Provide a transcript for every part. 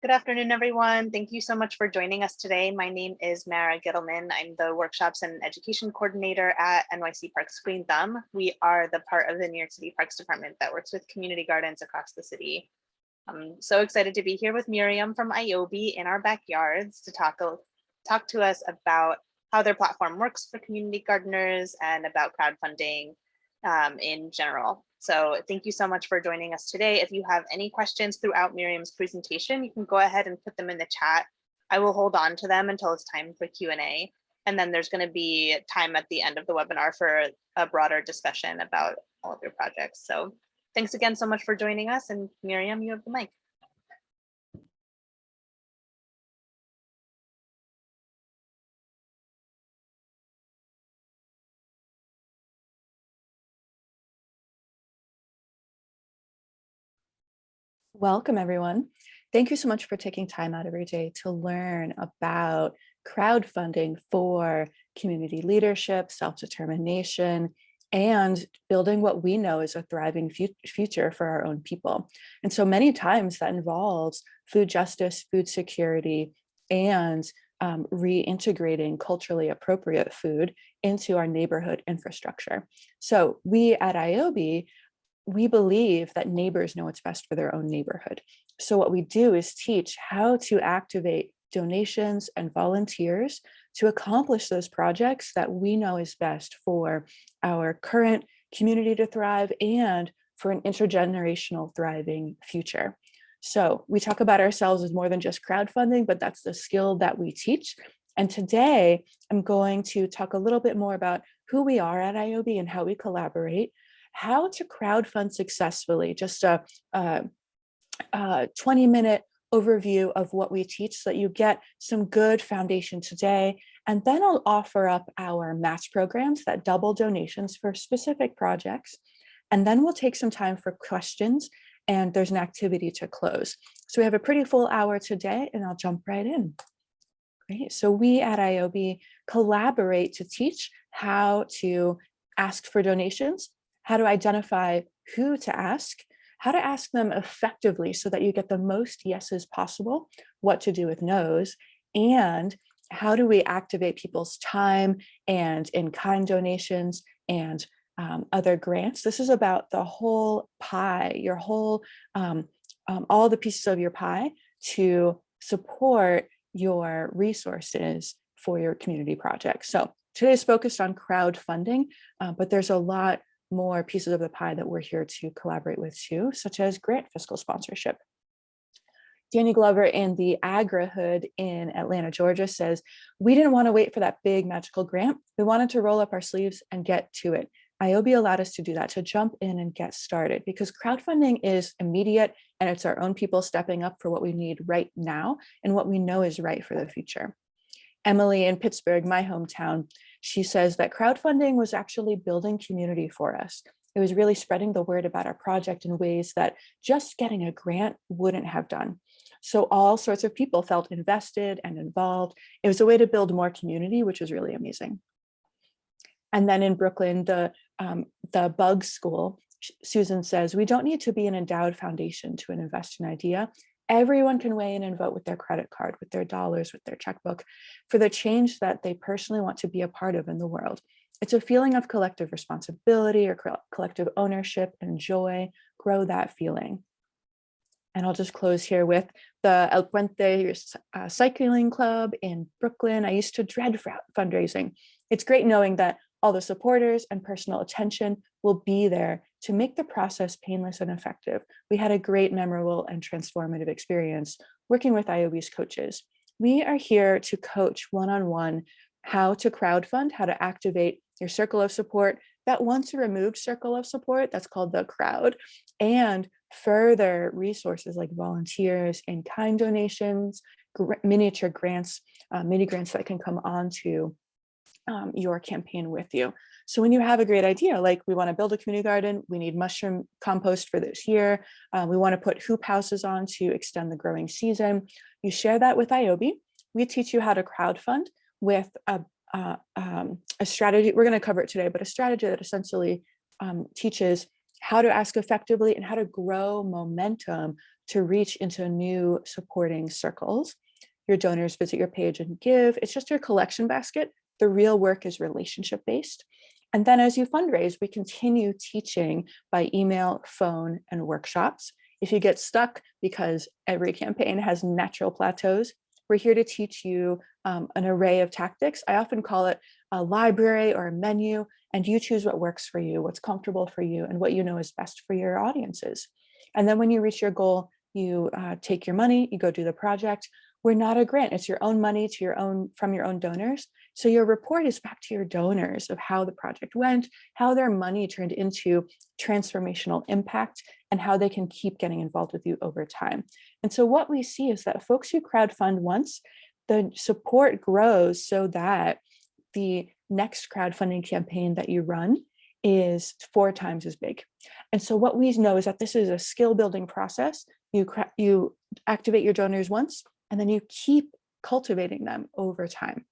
Good afternoon, everyone. Thank you so much for joining us today. My name is Mara Gittleman. I'm the Workshops and Education Coordinator at NYC Parks Green Thumb. We are the part of the New York City Parks Department that works with community gardens across the city. I'm so excited to be here with Miriam from ioby in our backyards to talk to us about how their platform works for community gardeners and about crowdfunding in general. So thank you so much for joining us today. If you have any questions throughout Miriam's presentation, you can go ahead and put them in the chat. I will hold on to them until it's time for Q&A. And then there's going to be time at the end of the webinar for a broader discussion about all of your projects. So thanks again so much for joining us. And Miriam, you have the mic. Welcome, everyone. Thank you so much for taking time out of your day to learn about crowdfunding for community leadership, self-determination, and building what we know is a thriving future for our own people. And so many times that involves food justice, food security, and reintegrating culturally appropriate food into our neighborhood infrastructure. So we at ioby, we believe that neighbors know what's best for their own neighborhood. So what we do is teach how to activate donations and volunteers to accomplish those projects that we know is best for our current community to thrive and for an intergenerational thriving future. So we talk about ourselves as more than just crowdfunding, but that's the skill that we teach. And today I'm going to talk a little bit more about who we are at ioby and how we collaborate, how to crowdfund successfully, just a 20-minute overview of what we teach so that you get some good foundation today. And then I'll offer up our match programs that double donations for specific projects. And then we'll take some time for questions and there's an activity to close. So we have a pretty full hour today and I'll jump right in. Great. So we at ioby collaborate to teach how to ask for donations, how to identify who to ask, how to ask them effectively so that you get the most yeses possible, what to do with no's, and how do we activate people's time and in-kind donations and other grants. This is about the whole pie, your whole, all the pieces of your pie to support your resources for your community projects. So today's focused on crowdfunding, but there's a lot more pieces of the pie that we're here to collaborate with too, such as grant fiscal sponsorship. Danny Glover in the Agri-hood in Atlanta, Georgia says, we didn't want to wait for that big magical grant. We wanted to roll up our sleeves and get to it. ioby allowed us to do that, to jump in and get started because crowdfunding is immediate and it's our own people stepping up for what we need right now and what we know is right for the future. Emily in Pittsburgh, my hometown, she says that crowdfunding was actually building community for us. It was really spreading the word about our project in ways that just getting a grant wouldn't have done. So all sorts of people felt invested and involved. It was a way to build more community, which was really amazing. And then in Brooklyn, the Bug School, Susan says, we don't need to be an endowed foundation to invest in an idea. Everyone can weigh in and vote with their credit card, with their dollars, with their checkbook for the change that they personally want to be a part of in the world. It's a feeling of collective responsibility or collective ownership and joy. Grow that feeling. And I'll just close here with the El Puente Cycling Club in Brooklyn. I used to dread fundraising. It's great knowing that all the supporters and personal attention will be there to make the process painless and effective. We had a great, memorable, and transformative experience working with ioby's coaches. We are here to coach one-on-one how to crowdfund, how to activate your circle of support, that once removed circle of support, that's called the crowd, and further resources like volunteers, in-kind donations, miniature grants, mini grants that can come onto your campaign with you. So when you have a great idea, like we want to build a community garden, we need mushroom compost for this year, we want to put hoop houses on to extend the growing season, you share that with ioby. We teach you how to crowdfund with a strategy. We're going to cover it today, but a strategy that essentially teaches how to ask effectively, and how to grow momentum to reach into new supporting circles. Your donors visit your page and give. It's just your collection basket. The real work is relationship-based. And then as you fundraise, we continue teaching by email, phone, and workshops. If you get stuck, because every campaign has natural plateaus, we're here to teach you an array of tactics. I often call it a library or a menu, and you choose what works for you, what's comfortable for you, and what you know is best for your audiences. And then when you reach your goal, you take your money, you go do the project. We're not a grant, it's your own money from your own donors. So your report is back to your donors of how the project went, how their money turned into transformational impact, and how they can keep getting involved with you over time. And so what we see is that folks who crowdfund once, the support grows so that the next crowdfunding campaign that you run is 4 times as big. And so what we know is that this is a skill building process. You activate your donors once, and then you keep cultivating them over time.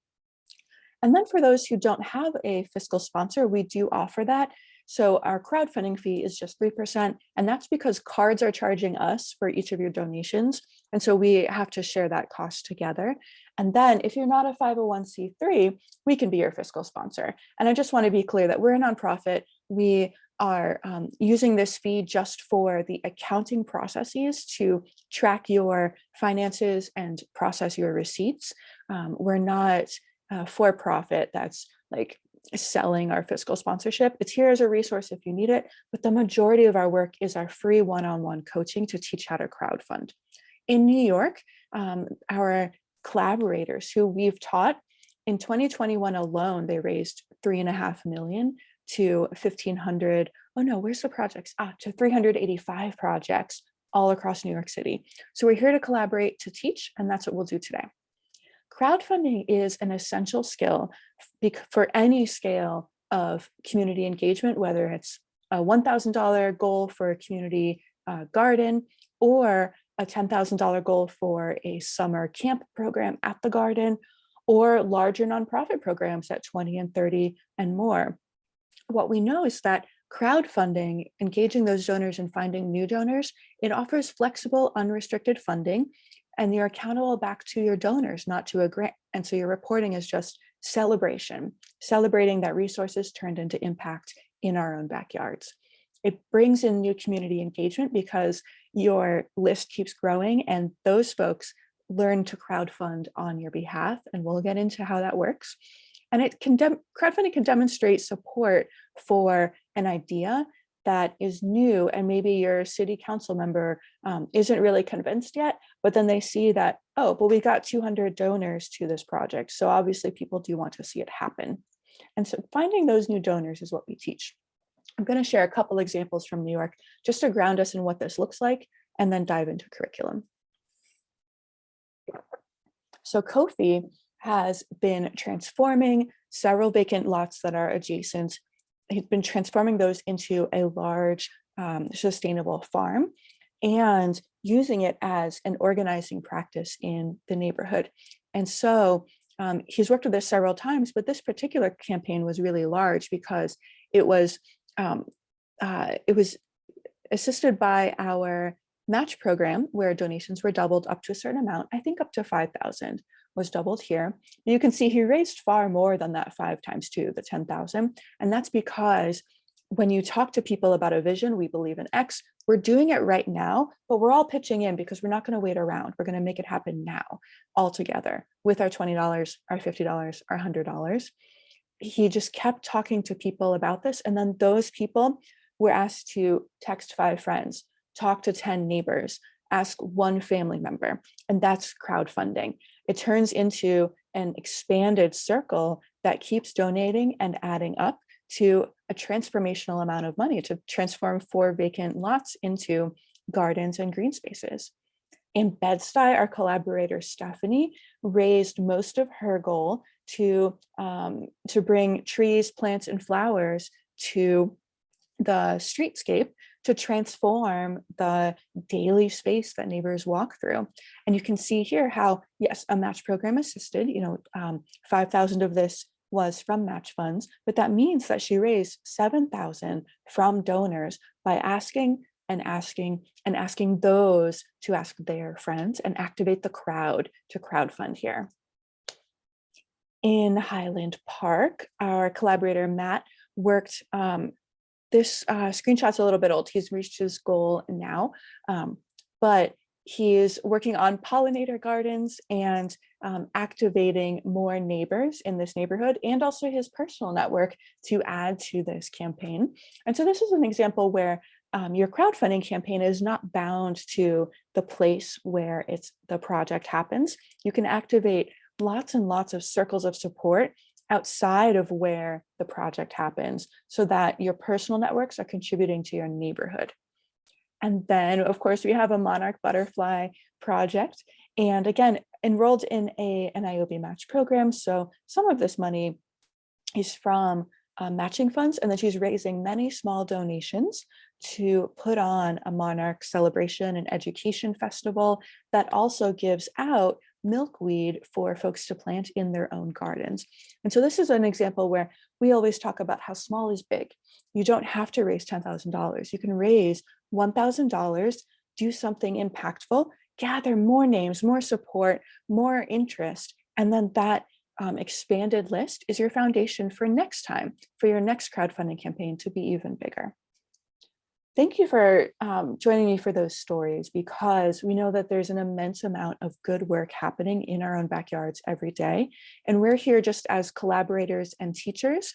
And then for those who don't have a fiscal sponsor, we do offer that. So our crowdfunding fee is just 3%, and that's because cards are charging us for each of your donations. And so we have to share that cost together. And then if you're not a 501c3, we can be your fiscal sponsor. And I just want to be clear that we're a nonprofit. We are using this fee just for the accounting processes to track your finances and process your receipts. We're not for profit that's like selling our fiscal sponsorship. It's here as a resource if you need it, but the majority of our work is our free one-on-one coaching to teach how to crowdfund. In New York, our collaborators who we've taught, in 2021 alone, they raised $3.5 million to 1,500, where's the projects? To 385 projects all across New York City. So we're here to collaborate, to teach, and that's what we'll do today. Crowdfunding is an essential skill for any scale of community engagement, whether it's a $1,000 goal for a community garden or a $10,000 goal for a summer camp program at the garden, or larger nonprofit programs at 20 and 30 and more. What we know is that crowdfunding, engaging those donors and finding new donors, it offers flexible, unrestricted funding, and you're accountable back to your donors, not to a grant. And so your reporting is just celebration, celebrating that resources turned into impact in our own backyards. It brings in new community engagement because your list keeps growing and those folks learn to crowdfund on your behalf. And we'll get into how that works. And crowdfunding can demonstrate support for an idea that is new, and maybe your city council member isn't really convinced yet, but then they see that, we got 200 donors to this project. So obviously people do want to see it happen. And so finding those new donors is what we teach. I'm going to share a couple examples from New York just to ground us in what this looks like, and then dive into curriculum. So Kofi has been transforming several vacant lots that are adjacent. He's been transforming those into a large sustainable farm and using it as an organizing practice in the neighborhood. And so he's worked with this several times, but this particular campaign was really large because it was assisted by our match program, where donations were doubled up to a certain amount. I think up to 5,000 was doubled here. You can see he raised far more than that 5 times 2, the 10,000. And that's because when you talk to people about a vision, we believe in X, we're doing it right now, but we're all pitching in because we're not going to wait around. We're going to make it happen now all together with our $20, our $50, our $100. He just kept talking to people about this. And then those people were asked to text 5 friends, talk to 10 neighbors, ask 1 family member, and that's crowdfunding. It turns into an expanded circle that keeps donating and adding up to a transformational amount of money to transform 4 vacant lots into gardens and green spaces. In Bed-Stuy, our collaborator Stephanie raised most of her goal to bring trees, plants, and flowers to the streetscape to transform the daily space that neighbors walk through. And you can see here how, yes, a match program assisted, 5,000 of this was from match funds, but that means that she raised 7,000 from donors by asking and asking and asking those to ask their friends and activate the crowd to crowdfund here. In Highland Park, our collaborator Matt worked, this screenshot's a little bit old, he's reached his goal now, but he is working on pollinator gardens and activating more neighbors in this neighborhood, and also his personal network to add to this campaign. And so this is an example where your crowdfunding campaign is not bound to the place where the project happens. You can activate lots and lots of circles of support outside of where the project happens so that your personal networks are contributing to your neighborhood. And then, of course, we have a monarch butterfly project. And again, enrolled in an ioby Match program. So some of this money is from matching funds, and then she's raising many small donations to put on a monarch celebration and education festival that also gives out milkweed for folks to plant in their own gardens. And so this is an example where we always talk about how small is big. You don't have to raise $10,000. You can raise $1,000, do something impactful, gather more names, more support, more interest, and then that expanded list is your foundation for next time, for your next crowdfunding campaign to be even bigger. Thank you for joining me for those stories, because we know that there's an immense amount of good work happening in our own backyards every day. And we're here just as collaborators and teachers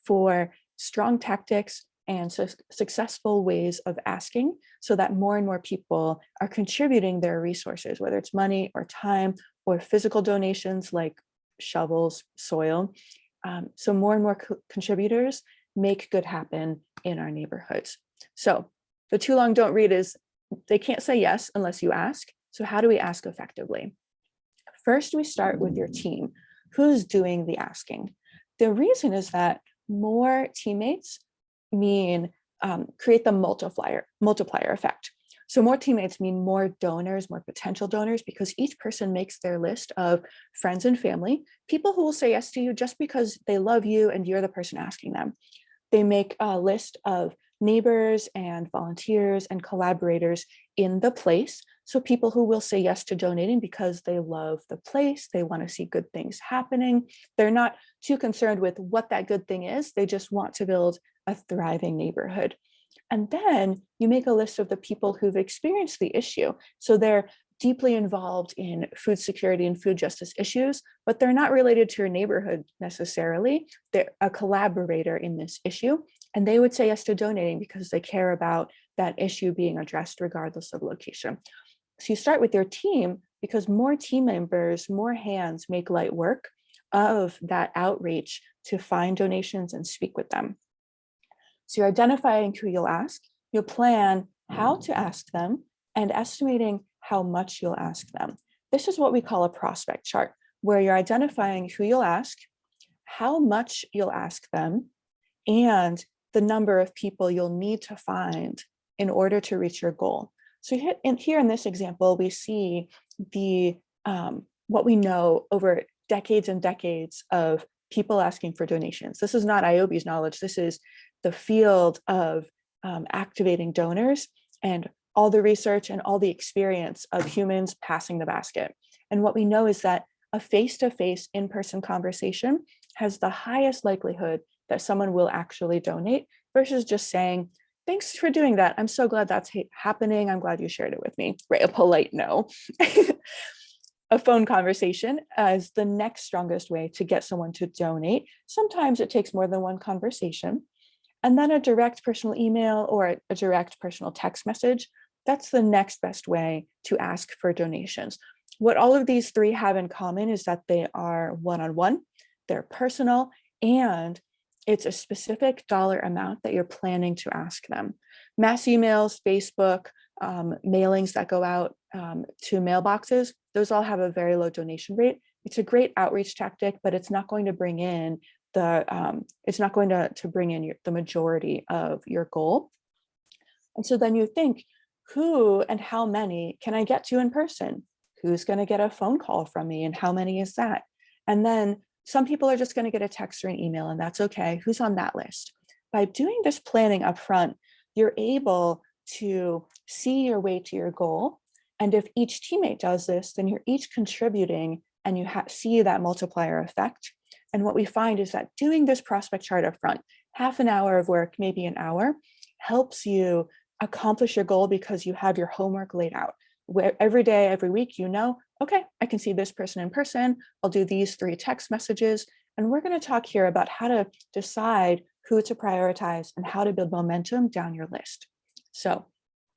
for strong tactics and successful ways of asking so that more and more people are contributing their resources, whether it's money or time or physical donations like shovels, soil. So more and more contributors make good happen in our neighborhoods. So the too long don't read is they can't say yes unless you ask. So how do we ask effectively? First, we start with your team. Who's doing the asking? The reason is that more teammates create the multiplier effect. So more teammates mean more donors, more potential donors, because each person makes their list of friends and family, people who will say yes to you just because they love you and you're the person asking them. They make a list of neighbors and volunteers and collaborators in the place. So people who will say yes to donating because they love the place, they want to see good things happening. They're not too concerned with what that good thing is. They just want to build a thriving neighborhood. And then you make a list of the people who've experienced the issue. So they're deeply involved in food security and food justice issues, but they're not related to your neighborhood necessarily. They're a collaborator in this issue, and they would say yes to donating because they care about that issue being addressed regardless of location. So you start with your team, because more team members, more hands make light work of that outreach to find donations and speak with them. So you're identifying who you'll ask, you'll plan how to ask them, and estimating how much you'll ask them. This is what we call a prospect chart, where you're identifying who you'll ask, how much you'll ask them, and the number of people you'll need to find in order to reach your goal. So here in this example, we see what we know over decades and decades of people asking for donations. This is not ioby's knowledge. This is the field of activating donors and all the research and all the experience of humans passing the basket. And what we know is that a face-to-face in-person conversation has the highest likelihood that someone will actually donate versus just saying, thanks for doing that. I'm so glad that's happening. I'm glad you shared it with me. Right, a polite no. A phone conversation is the next strongest way to get someone to donate. Sometimes it takes more than one conversation. And then a direct personal email or a direct personal text message, that's the next best way to ask for donations. What all of these three have in common is that they are one-on-one, they're personal, and it's a specific dollar amount that you're planning to ask them. Mass emails, Facebook, mailings that go out to mailboxes, those all have a very low donation rate. It's a great outreach tactic, but it's not going to bring in the majority of your goal. And so then you think, who and how many can I get to in person? Who's going to get a phone call from me, and how many is that? And then some people are just going to get a text or an email, and that's okay. Who's on that list? By doing this planning up front, you're able to see your way to your goal. And if each teammate does this, then you're each contributing and you see that multiplier effect. And what we find is that doing this prospect chart up front, half an hour of work, maybe an hour, helps you accomplish your goal because you have your homework laid out. Where every day, every week, you know, okay, I can see this person in person. I'll do these 3 text messages. And we're going to talk here about how to decide who to prioritize and how to build momentum down your list. So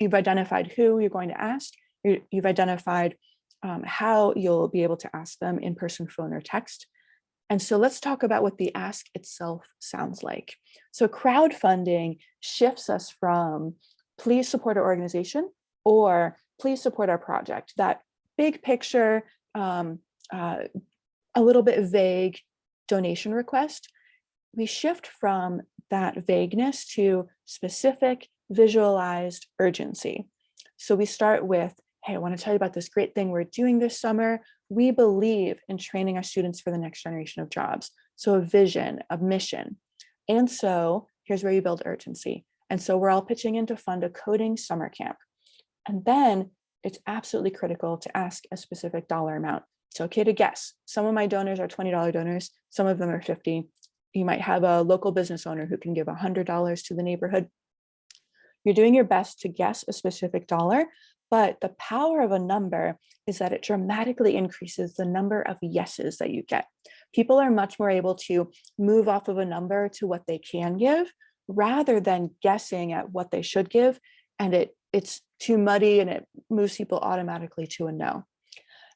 you've identified who you're going to ask. You've identified how you'll be able to ask them in person, phone, or text. And so let's talk about what the ask itself sounds like. So crowdfunding shifts us from please support our organization or please support our project. That big picture, a little bit vague donation request. We shift from that vagueness to specific, visualized urgency. So we start with, hey, I want to tell you about this great thing we're doing this summer. We believe in training our students for the next generation of jobs. So a vision, a mission. And so here's where you build urgency. And so we're all pitching in to fund a coding summer camp. And then it's absolutely critical to ask a specific dollar amount. It's okay to guess. Some of my donors are $20 donors. Some of them are $50. You might have a local business owner who can give $100 to the neighborhood. You're doing your best to guess a specific dollar, but the power of a number is that it dramatically increases the number of yeses that you get. People are much more able to move off of a number to what they can give rather than guessing at what they should give. And it's too muddy and it moves people automatically to a no.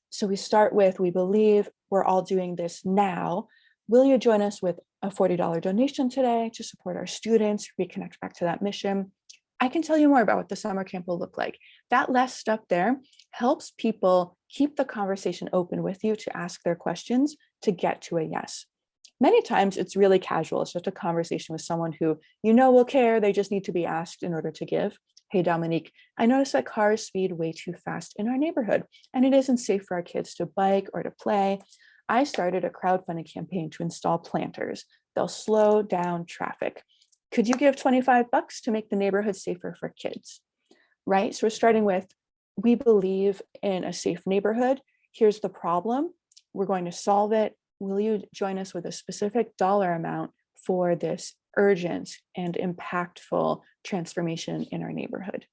So we start with, we believe we're all doing this now. Will you join us with a $40 donation today to support our students, reconnect back to that mission? I can tell you more about what the summer camp will look like. That last step there helps people keep the conversation open with you to ask their questions to get to a yes. Many times it's really casual. It's just a conversation with someone who you know will care. They just need to be asked in order to give. Hey, Dominique, I noticed that cars speed way too fast in our neighborhood, and it isn't safe for our kids to bike or to play. I started a crowdfunding campaign to install planters. They'll slow down traffic. Could you give $25 to make the neighborhood safer for kids? Right? So we're starting with, we believe in a safe neighborhood. Here's the problem. We're going to solve it. Will you join us with a specific dollar amount for this urgent and impactful transformation in our neighborhood?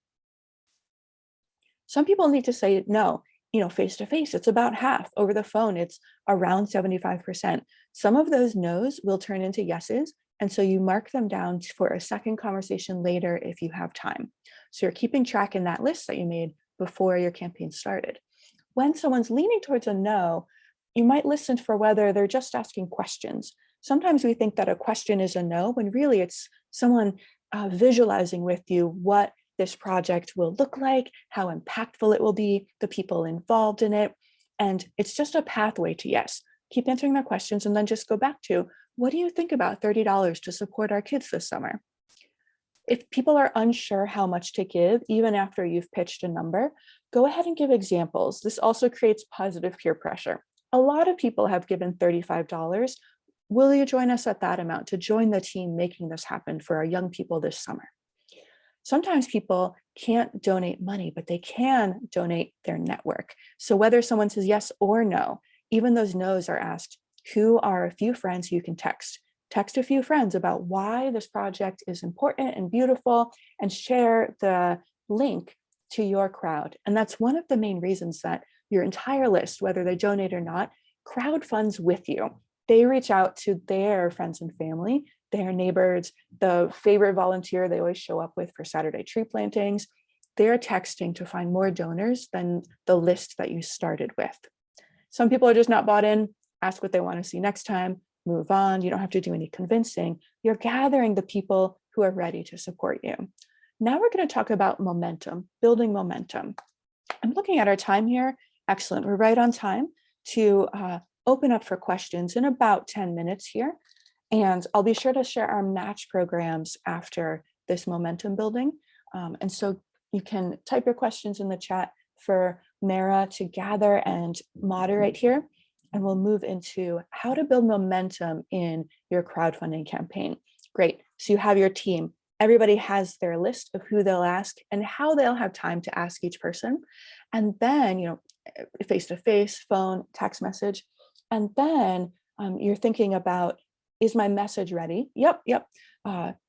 Some people need to say no, face to face, it's about half. Over the phone, it's around 75%. Some of those no's will turn into yeses. And so you mark them down for a second conversation later if you have time. So you're keeping track in that list that you made before your campaign started. When someone's leaning towards a no, you might listen for whether they're just asking questions. Sometimes we think that a question is a no, when really it's someone visualizing with you what this project will look like, how impactful it will be, the people involved in it. And it's just a pathway to yes. Keep answering their questions and then just go back to, what do you think about $30 to support our kids this summer? If people are unsure how much to give, even after you've pitched a number, go ahead and give examples. This also creates positive peer pressure. A lot of people have given $35. Will you join us at that amount to join the team making this happen for our young people this summer? Sometimes people can't donate money, but they can donate their network. So whether someone says yes or no, even those no's are asked, who are a few friends you can text? Text a few friends about why this project is important and beautiful, and share the link to your crowd. And that's one of the main reasons that your entire list, whether they donate or not, crowdfunds with you. They reach out to their friends and family, their neighbors, the favorite volunteer they always show up with for Saturday tree plantings. They're texting to find more donors than the list that you started with. Some people are just not bought in. Ask what they want to see next time, move on. You don't have to do any convincing. You're gathering the people who are ready to support you. Now we're going to talk about momentum, building momentum. I'm looking at our time here. Excellent. We're right on time to open up for questions in about 10 minutes here. And I'll be sure to share our match programs after this momentum building. And so you can type your questions in the chat for Mara to gather and moderate here. And we'll move into how to build momentum in your crowdfunding campaign. Great. So you have your team. Everybody has their list of who they'll ask and how they'll have time to ask each person. And then, face-to-face, phone, text message. And then you're thinking about, is my message ready? Yep.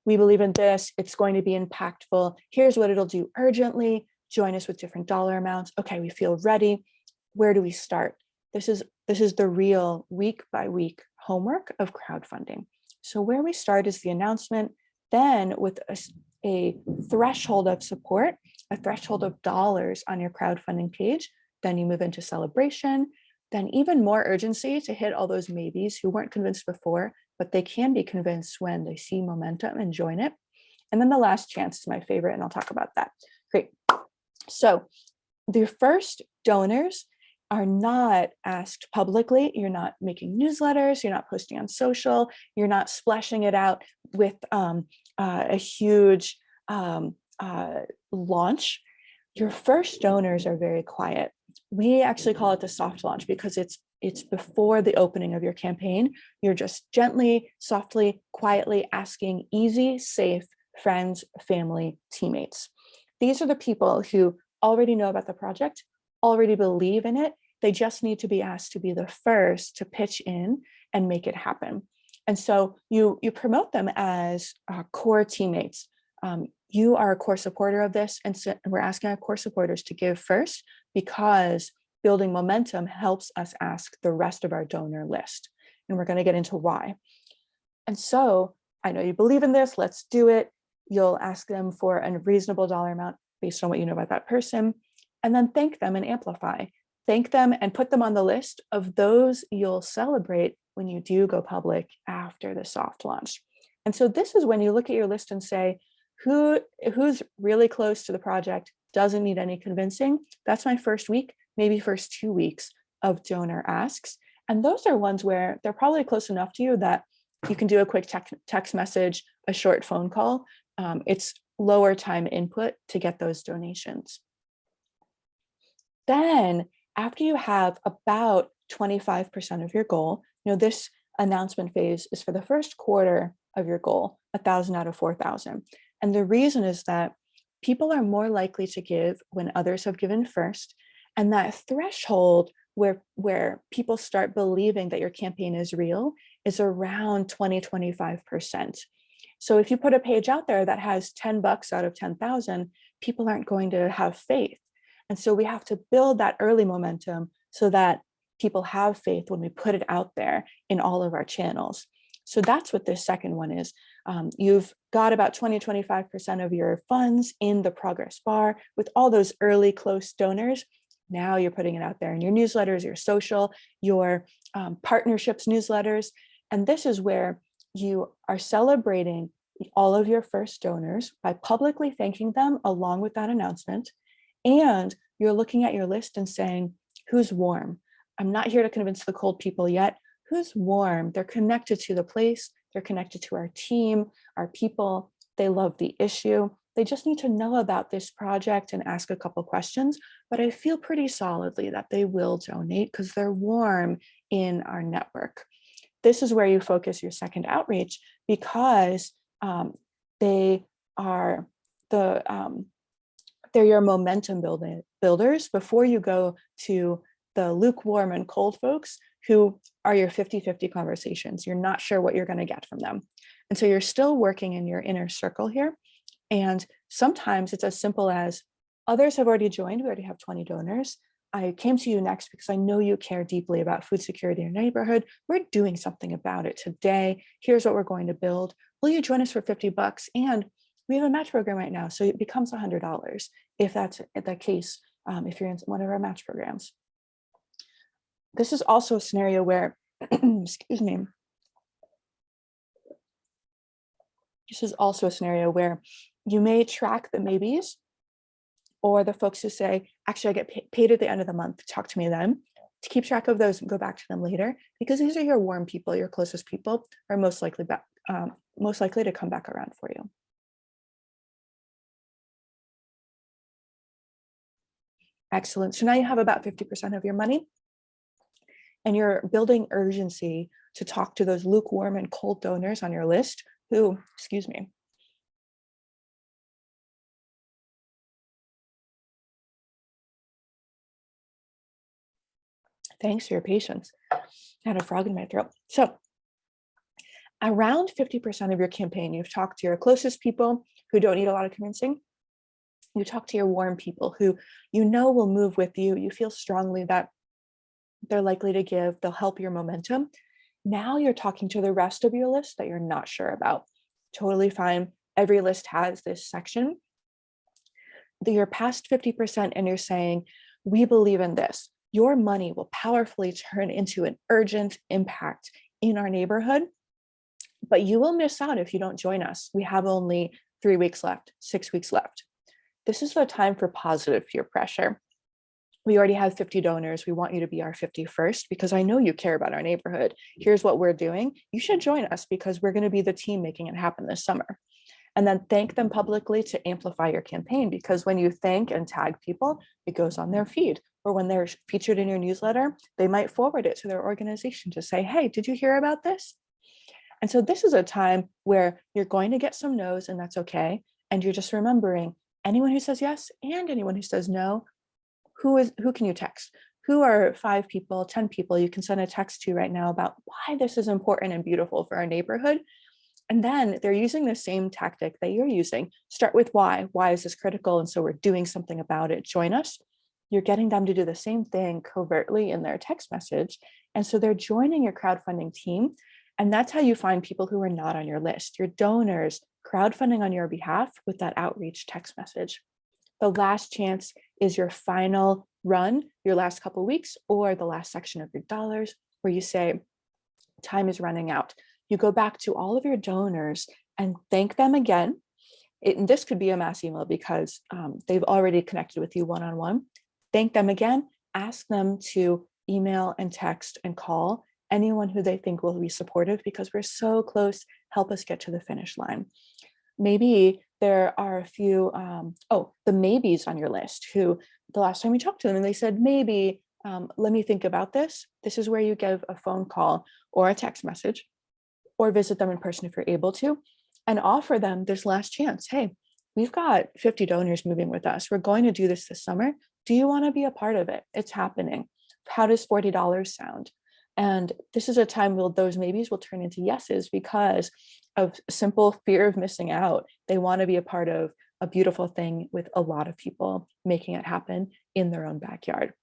We believe in this. It's going to be impactful. Here's what it'll do urgently. Join us with different dollar amounts. Okay, we feel ready. Where do we start? This is the real week by week homework of crowdfunding. So where we start is the announcement, then with a threshold of support, a threshold of dollars on your crowdfunding page. Then you move into celebration, then even more urgency to hit all those maybes who weren't convinced before, but they can be convinced when they see momentum and join it. And then the last chance is my favorite, and I'll talk about that. Great. So the first donors are not asked publicly. You're not making newsletters. You're not posting on social. You're not splashing it out with a huge launch. Your first donors are very quiet. We actually call it the soft launch because it's before the opening of your campaign. You're just gently, softly, quietly asking easy, safe friends, family, teammates. These are the people who already know about the project, already believe in it. They just need to be asked to be the first to pitch in and make it happen. And so you promote them as core teammates. You are a core supporter of this, and so we're asking our core supporters to give first because building momentum helps us ask the rest of our donor list. And we're going to get into why. And so I know you believe in this, let's do it. You'll ask them for a reasonable dollar amount based on what you know about that person, and then thank them and amplify. Thank them and put them on the list of those you'll celebrate when you do go public after the soft launch. And so this is when you look at your list and say, who's really close to the project, doesn't need any convincing. That's my first week, maybe first 2 weeks of donor asks. And those are ones where they're probably close enough to you that you can do a quick text message, a short phone call. It's lower time input to get those donations. Then after you have about 25% of your goal, this announcement phase is for the first quarter of your goal, 1,000 out of 4,000. And the reason is that people are more likely to give when others have given first. And that threshold where people start believing that your campaign is real is around 20-25%. So if you put a page out there that has $10 out of 10,000, people aren't going to have faith. And so we have to build that early momentum so that people have faith when we put it out there in all of our channels. So that's what this second one is. You've got about 20-25% of your funds in the progress bar with all those early close donors. Now you're putting it out there in your newsletters, your social, your partnerships newsletters. And this is where you are celebrating all of your first donors by publicly thanking them along with that announcement. And you're looking at your list and saying, who's warm? I'm not here to convince the cold people yet. Who's warm? They're connected to the place. They're connected to our team, our people. They love the issue. They just need to know about this project and ask a couple questions. But I feel pretty solidly that they will donate because they're warm in our network. This is where you focus your second outreach because they are they're your momentum builders before you go to the lukewarm and cold folks who are your 50-50 conversations. You're not sure what you're going to get from them. And so you're still working in your inner circle here. And sometimes it's as simple as others have already joined. We already have 20 donors. I came to you next because I know you care deeply about food security in your neighborhood. We're doing something about it today. Here's what we're going to build. Will you join us for $50? And we have a match program right now, so it becomes $100 if that's the case, if you're in one of our match programs. This is also a scenario where, excuse me. This is also a scenario where you may track the maybes or the folks who say, actually, I get paid at the end of the month, talk to me then. To keep track of those and go back to them later, because these are your warm people, your closest people are most likely to come back around for you. Excellent. So now you have about 50% of your money and you're building urgency to talk to those lukewarm and cold donors on your list who, excuse me, Thanks for your patience. I had a frog in my throat. So around 50% of your campaign, you've talked to your closest people who don't need a lot of convincing. You talk to your warm people who you know will move with you. You feel strongly that they're likely to give, they'll help your momentum. Now you're talking to the rest of your list that you're not sure about. Totally fine. Every list has this section. You're past 50% and you're saying, we believe in this. Your money will powerfully turn into an urgent impact in our neighborhood, but you will miss out if you don't join us. We have only 3 weeks left, 6 weeks left. This is the time for positive peer pressure. We already have 50 donors. We want you to be our 51st because I know you care about our neighborhood. Here's what we're doing. You should join us because we're going to be the team making it happen this summer. And then thank them publicly to amplify your campaign, because when you thank and tag people, it goes on their feed. Or when they're featured in your newsletter, they might forward it to their organization to say, hey, did you hear about this? And so this is a time where you're going to get some no's, and that's okay. And you're just remembering anyone who says yes and anyone who says no, who can you text? Who are 5 people, 10 people you can send a text to right now about why this is important and beautiful for our neighborhood? And then they're using the same tactic that you're using. Start with why. Why is this critical? And so we're doing something about it. Join us. You're getting them to do the same thing covertly in their text message. And so they're joining your crowdfunding team. And that's how you find people who are not on your list, your donors crowdfunding on your behalf with that outreach text message. The last chance is your final run, your last couple of weeks, or the last section of your dollars, where you say, time is running out. You go back to all of your donors and thank them again. And this could be a mass email because they've already connected with you one-on-one. Thank them again, ask them to email and text and call anyone who they think will be supportive because we're so close, help us get to the finish line. Maybe there are a few, the maybes on your list who the last time we talked to them and they said, maybe, let me think about this. This is where you give a phone call or a text message or visit them in person if you're able to, and offer them this last chance. Hey, we've got 50 donors moving with us. We're going to do this summer. Do you want to be a part of it? It's happening. How does $40 sound? And this is a time where those maybes will turn into yeses because of simple fear of missing out. They want to be a part of a beautiful thing with a lot of people making it happen in their own backyard.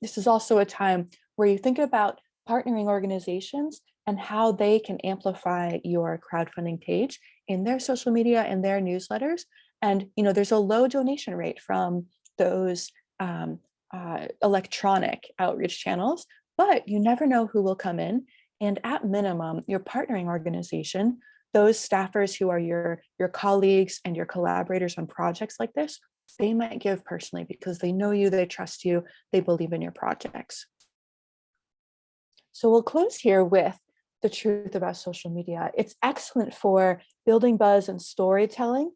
This is also a time where you think about partnering organizations and how they can amplify your crowdfunding page in their social media and their newsletters. And there's a low donation rate from those electronic outreach channels, but you never know who will come in. And at minimum, your partnering organization, those staffers who are your colleagues and your collaborators on projects like this, they might give personally because they know you, they trust you, they believe in your projects. So we'll close here with the truth about social media. It's excellent for building buzz and storytelling.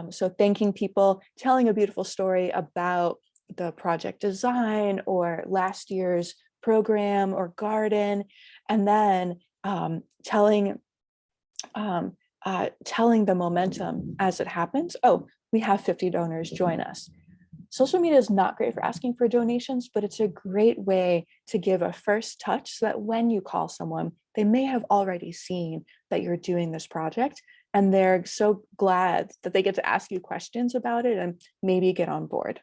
So thanking people, telling a beautiful story about the project design or last year's program or garden, and then telling the momentum as it happens. Oh, we have 50 donors, join us. Social media is not great for asking for donations, but it's a great way to give a first touch so that when you call someone, they may have already seen that you're doing this project and they're so glad that they get to ask you questions about it and maybe get on board.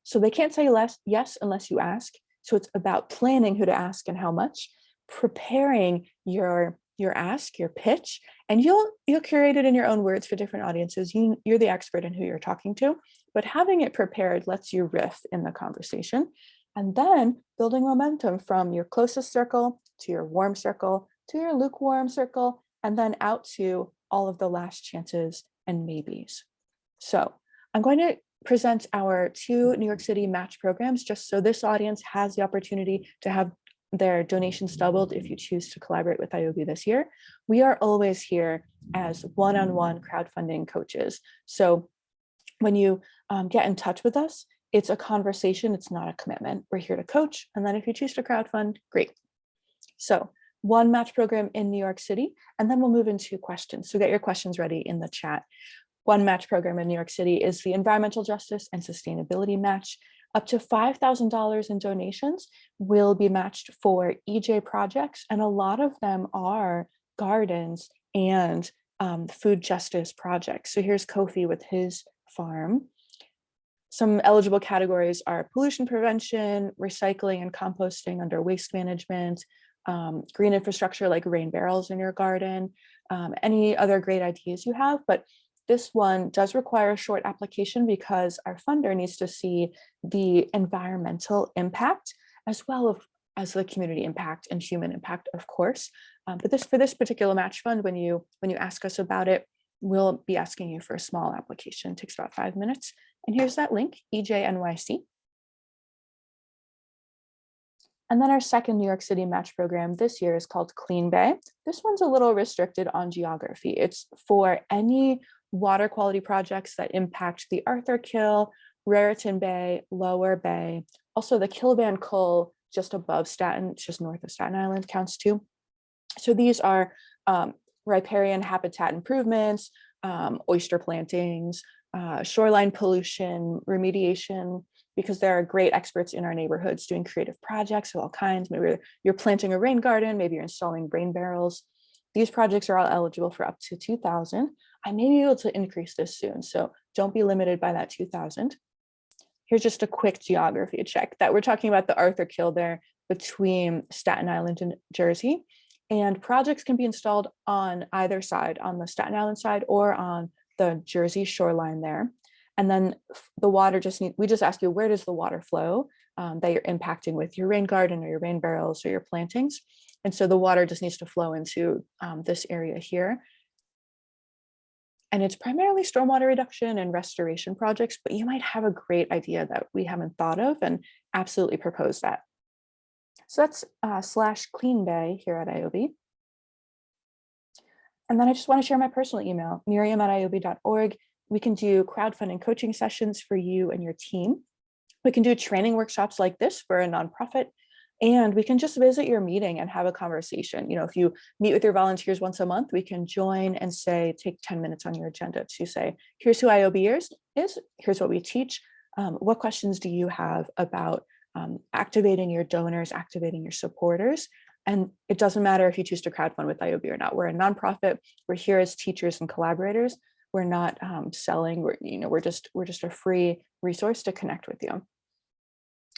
So they can't say yes unless you ask. So it's about planning who to ask and how much, preparing your ask, your pitch, and you'll curate it in your own words for different audiences. You're the expert in who you're talking to, but having it prepared lets you riff in the conversation. And then building momentum from your closest circle to your warm circle to your lukewarm circle, and then out to all of the last chances and maybes. So I'm going to present our 2 New York City match programs just so this audience has the opportunity to have their donations doubled if you choose to collaborate with ioby this year. We are always here as one-on-one crowdfunding coaches. So when you get in touch with us, it's a conversation, it's not a commitment. We're here to coach. And then if you choose to crowdfund, great. So 1 match program in New York City, and then we'll move into questions. So get your questions ready in the chat. 1 match program in New York City is the Environmental Justice and Sustainability Match. Up to $5,000 in donations will be matched for EJ projects, and a lot of them are gardens and food justice projects. So here's Kofi with his farm. Some eligible categories are pollution prevention, recycling and composting under waste management, green infrastructure like rain barrels in your garden, any other great ideas you have. But this one does require a short application because our funder needs to see the environmental impact as well as the community impact and human impact, of course. But for this particular match fund, when you ask us about it, we'll be asking you for a small application. It takes about 5 minutes. And here's that link, EJ NYC. And then our second New York City match program this year is called Clean Bay. This one's a little restricted on geography. It's for any water quality projects that impact the Arthur Kill, Raritan Bay, Lower Bay. Also the Kilban Kull just above Staten, just north of Staten Island counts too. So these are riparian habitat improvements, oyster plantings, shoreline pollution, remediation, because there are great experts in our neighborhoods doing creative projects of all kinds. Maybe you're planting a rain garden, maybe you're installing rain barrels. These projects are all eligible for up to $2,000. I may be able to increase this soon, so don't be limited by that $2,000. Here's just a quick geography check that we're talking about the Arthur Kill there between Staten Island and Jersey. And projects can be installed on either side, on the Staten Island side or on the Jersey shoreline there. And then the water we just ask you, where does the water flow that you're impacting with your rain garden or your rain barrels or your plantings? And so the water just needs to flow into this area here. And it's primarily stormwater reduction and restoration projects, but you might have a great idea that we haven't thought of and absolutely propose that. So that's /Clean Bay here at ioby. And then I just want to share my personal email, miriam@ioby.org. We can do crowdfunding coaching sessions for you and your team. We can do training workshops like this for a nonprofit, and we can just visit your meeting and have a conversation. If you meet with your volunteers once a month, we can join and take 10 minutes on your agenda to say, here's who ioby is, here's what we teach. What questions do you have about activating your donors, activating your supporters? And it doesn't matter if you choose to crowdfund with ioby or not. We're a nonprofit. We're here as teachers and collaborators. We're not selling. We're just a free resource to connect with you.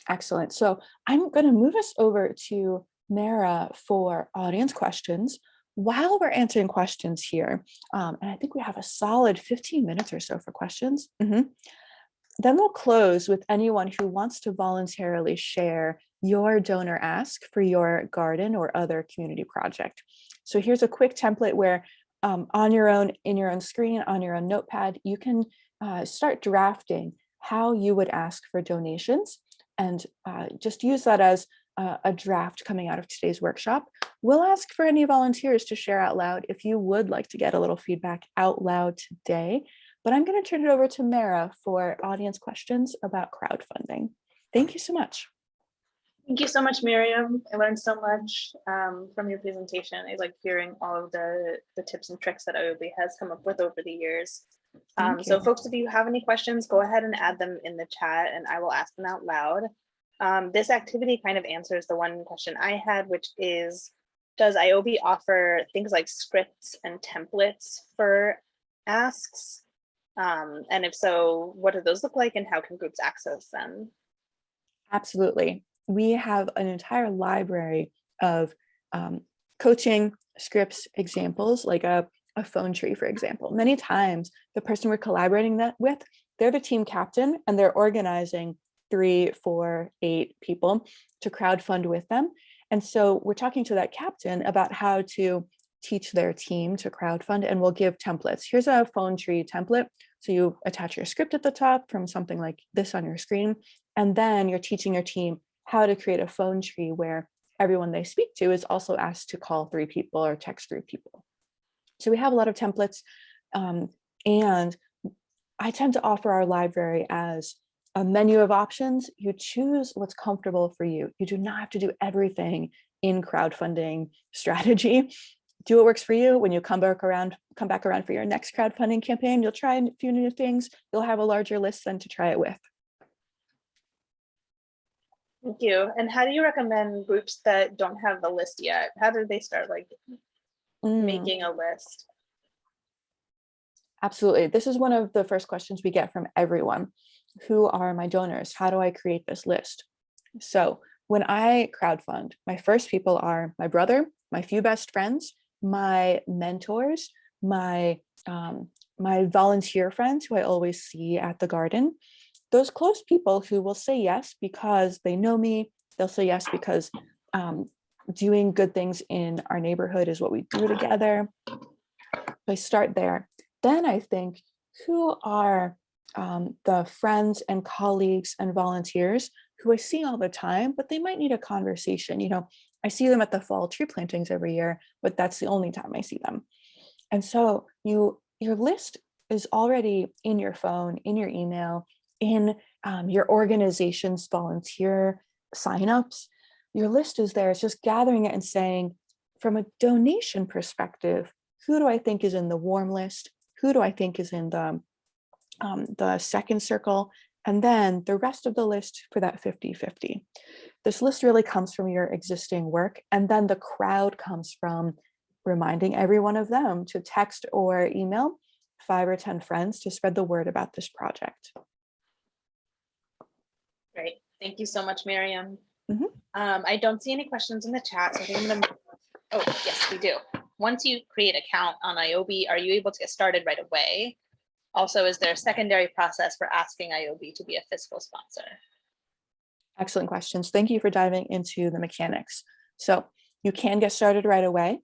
Excellent. So I'm going to move us over to Mara for audience questions. While we're answering questions here, and I think we have a solid 15 minutes or so for questions. Then we'll close with anyone who wants to voluntarily share your donor ask for your garden or other community project. So here's a quick template where on your own, in your own screen, on your own notepad, you can start drafting how you would ask for donations and just use that as a draft coming out of today's workshop. We'll ask for any volunteers to share out loud if you would like to get a little feedback out loud today. But I'm going to turn it over to Mara for audience questions about crowdfunding. Thank you so much. Thank you so much, Miriam. I learned so much from your presentation. I like hearing all of the tips and tricks that ioby has come up with over the years. So folks, if you have any questions, go ahead and add them in the chat and I will ask them out loud. This activity kind of answers the one question I had, which is, does ioby offer things like scripts and templates for asks? And if so, what do those look like and how can groups access them? Absolutely. We have an entire library of coaching scripts examples, like a phone tree, for example. Many times the person we're collaborating with, they're the team captain and they're organizing 3, 4, 8 people to crowdfund with them. And so we're talking to that captain about how to teach their team to crowdfund, and we'll give templates. Here's a phone tree template. So you attach your script at the top from something like this on your screen, and then you're teaching your team how to create a phone tree where everyone they speak to is also asked to call 3 people or text 3 people. So we have a lot of templates, and I tend to offer our library as a menu of options. You choose what's comfortable for you. You do not have to do everything in crowdfunding strategy. Do what works for you. When you come back around for your next crowdfunding campaign, you'll try a few new things. You'll have a larger list then to try it with. Thank you. And how do you recommend groups that don't have the list yet? How do they start like making a list? Absolutely. This is one of the first questions we get from everyone. Who are my donors? How do I create this list? So when I crowdfund, my first people are my brother, my few best friends, my mentors, my volunteer friends who I always see at the garden, those close people who will say yes because they know me. They'll say yes because doing good things in our neighborhood is what we do together. I start there. Then I think, who are the friends and colleagues and volunteers who I see all the time, but they might need a conversation. I see them at the fall tree plantings every year, but that's the only time I see them. And so your list is already in your phone, in your email, in your organization's volunteer signups. Your list is there. It's just gathering it and saying, from a donation perspective, who do I think is in the warm list? Who do I think is in the second circle? And then the rest of the list for that 50-50. This list really comes from your existing work. And then the crowd comes from reminding every one of them to text or email 5 or 10 friends to spread the word about this project. Great. Thank you so much, Miriam. Mhm. I don't see any questions in the chat, so I think I'm gonna, oh, yes, we do. Once you create an account on ioby, are you able to get started right away? Also, is there a secondary process for asking ioby to be a fiscal sponsor? Excellent questions. Thank you for diving into the mechanics. So you can get started right away.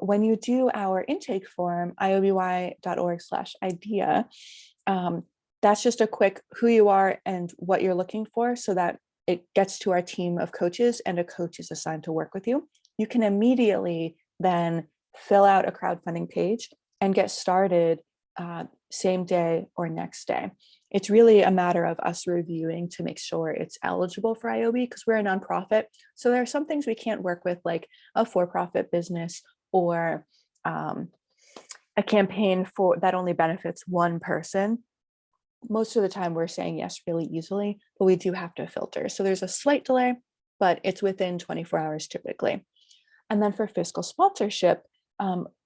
When you do our intake form, ioby.org/idea, that's just a quick who you are and what you're looking for so that it gets to our team of coaches and a coach is assigned to work with you. You can immediately then fill out a crowdfunding page and get started same day or next day. It's really a matter of us reviewing to make sure it's eligible for ioby because we're a nonprofit. So there are some things we can't work with, like a for-profit business or a campaign that only benefits one person. Most of the time we're saying yes really easily, but we do have to filter. So there's a slight delay, but it's within 24 hours typically. And then for fiscal sponsorship,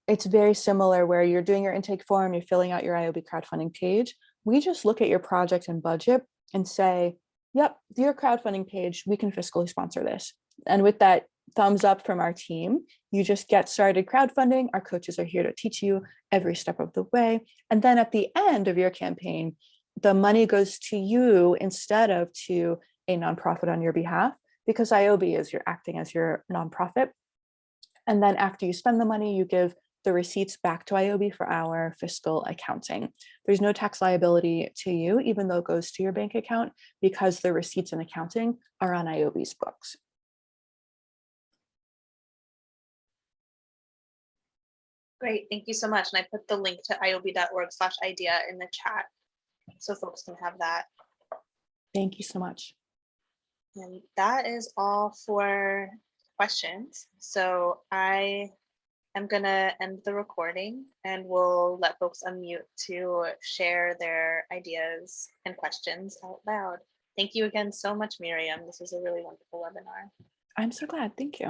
it's very similar where you're doing your intake form, you're filling out your ioby crowdfunding page. We just look at your project and budget and say, yep, your crowdfunding page, we can fiscally sponsor this. And with that thumbs up from our team, you just get started crowdfunding. Our coaches are here to teach you every step of the way. And then at the end of your campaign, the money goes to you instead of to a nonprofit on your behalf, because ioby is you're acting as your nonprofit. And then after you spend the money, you give the receipts back to ioby for our fiscal accounting. There's no tax liability to you, even though it goes to your bank account, because the receipts and accounting are on ioby's books. Great, thank you so much. And I put the link to ioby.org/idea in the chat so folks can have that. Thank you so much. And that is all for questions. So I am gonna end the recording and we'll let folks unmute to share their ideas and questions out loud. Thank you again so much, Miriam. This was a really wonderful webinar. I'm so glad. Thank you.